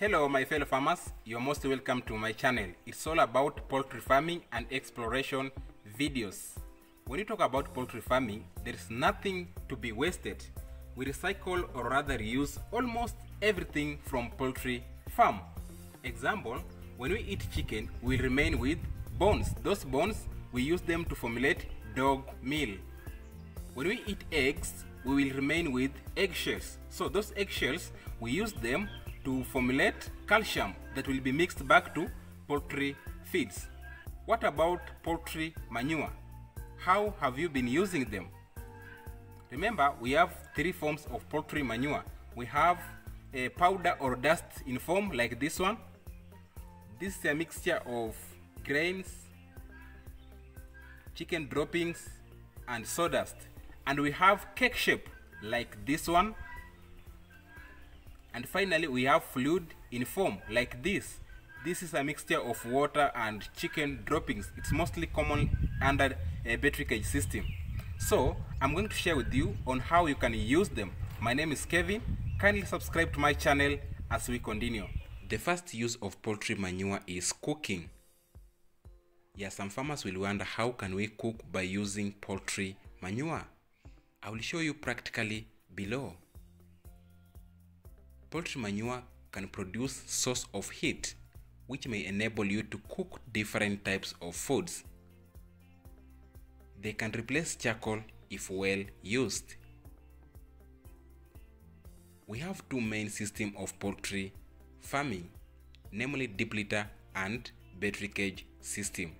Hello my fellow farmers, you're most welcome to my channel. It's all about poultry farming and exploration videos. When you talk about poultry farming, there is nothing to be wasted. We recycle or rather use almost everything from poultry farm. Example, when we eat chicken, we remain with bones. Those bones, we use them to formulate dog meal. When we eat eggs, we will remain with eggshells. So those eggshells, we use them to formulate calcium that will be mixed back to poultry feeds. What about poultry manure? How have you been using them? Remember, we have three forms of poultry manure. We have a powder or dust in form like this one. This is a mixture of grains, chicken droppings, and sawdust. And we have cake shape like this one. And finally, we have fluid in form like this. This is a mixture of water and chicken droppings. It's mostly common under a battery cage system. So I'm going to share with you on how you can use them. My name is Kevin. Kindly subscribe to my channel as we continue. The first use of poultry manure is cooking. Yeah, some farmers will wonder, how can we cook by using poultry manure? I will show you practically below. Poultry manure can produce source of heat, which may enable you to cook different types of foods. They can replace charcoal if well used. We have two main systems of poultry farming, namely deep litter and battery cage system.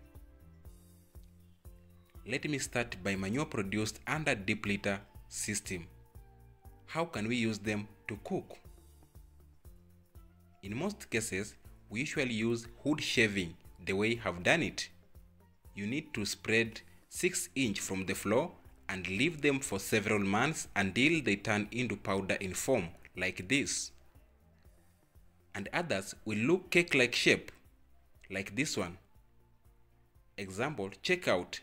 Let me start by manure produced under deep litter system. How can we use them to cook? In most cases, we usually use wood shaving the way I have done it. You need to spread 6 inches from the floor and leave them for several months until they turn into powder in form like this. And others will look cake-like shape like this one. Example, check out.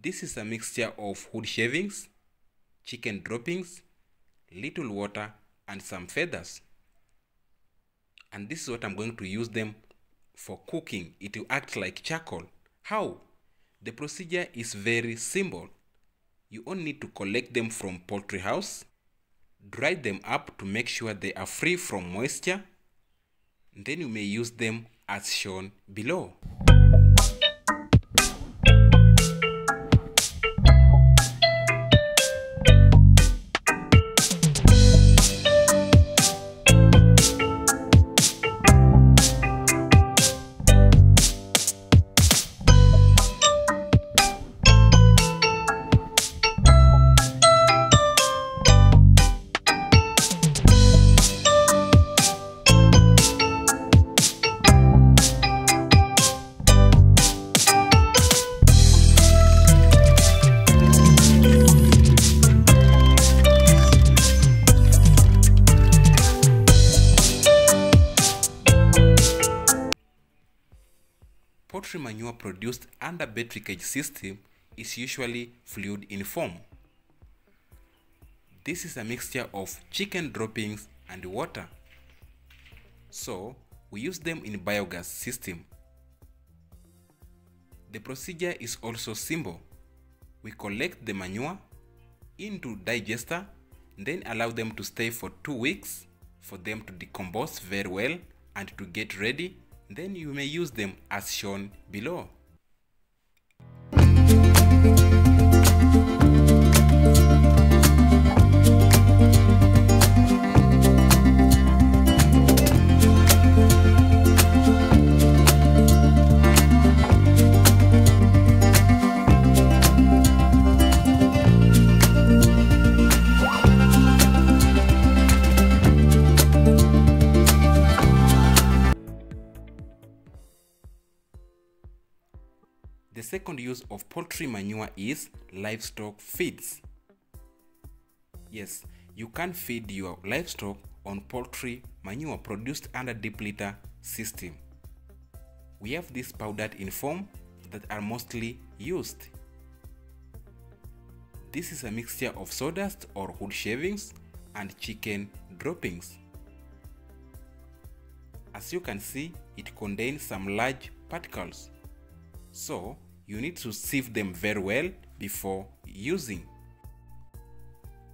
This is a mixture of wood shavings, chicken droppings, little water, and some feathers. And this is what I'm going to use them for cooking. It will act like charcoal. How? The procedure is very simple. You only need to collect them from poultry house, dry them up to make sure they are free from moisture, and then you may use them as shown below. Poultry manure produced under battery cage system is usually fluid in form. This is a mixture of chicken droppings and water. So we use them in biogas system. The procedure is also simple. We collect the manure into digester, then allow them to stay for 2 weeks for them to decompose very well and to get ready. Then you may use them as shown below. The second use of poultry manure is livestock feeds. Yes, you can feed your livestock on poultry manure produced under deep litter system. We have this powdered in form that are mostly used. This is a mixture of sawdust or wood shavings and chicken droppings. As you can see, it contains some large particles, so you need to sieve them very well before using.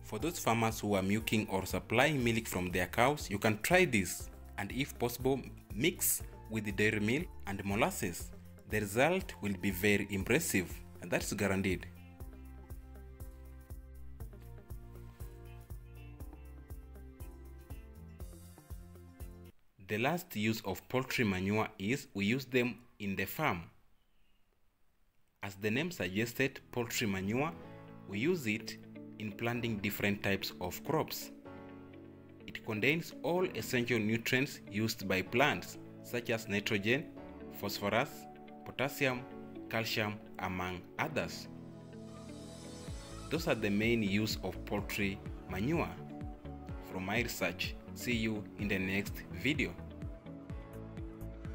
For those farmers who are milking or supplying milk from their cows, you can try this, and if possible, mix with the dairy milk and molasses. The result will be very impressive, and that's guaranteed. The last use of poultry manure is we use them in the farm. As the name suggested, poultry manure, we use it in planting different types of crops. It contains all essential nutrients used by plants such as nitrogen, phosphorus, potassium, calcium, among others. Those are the main use of poultry manure from my research. See you in the next video.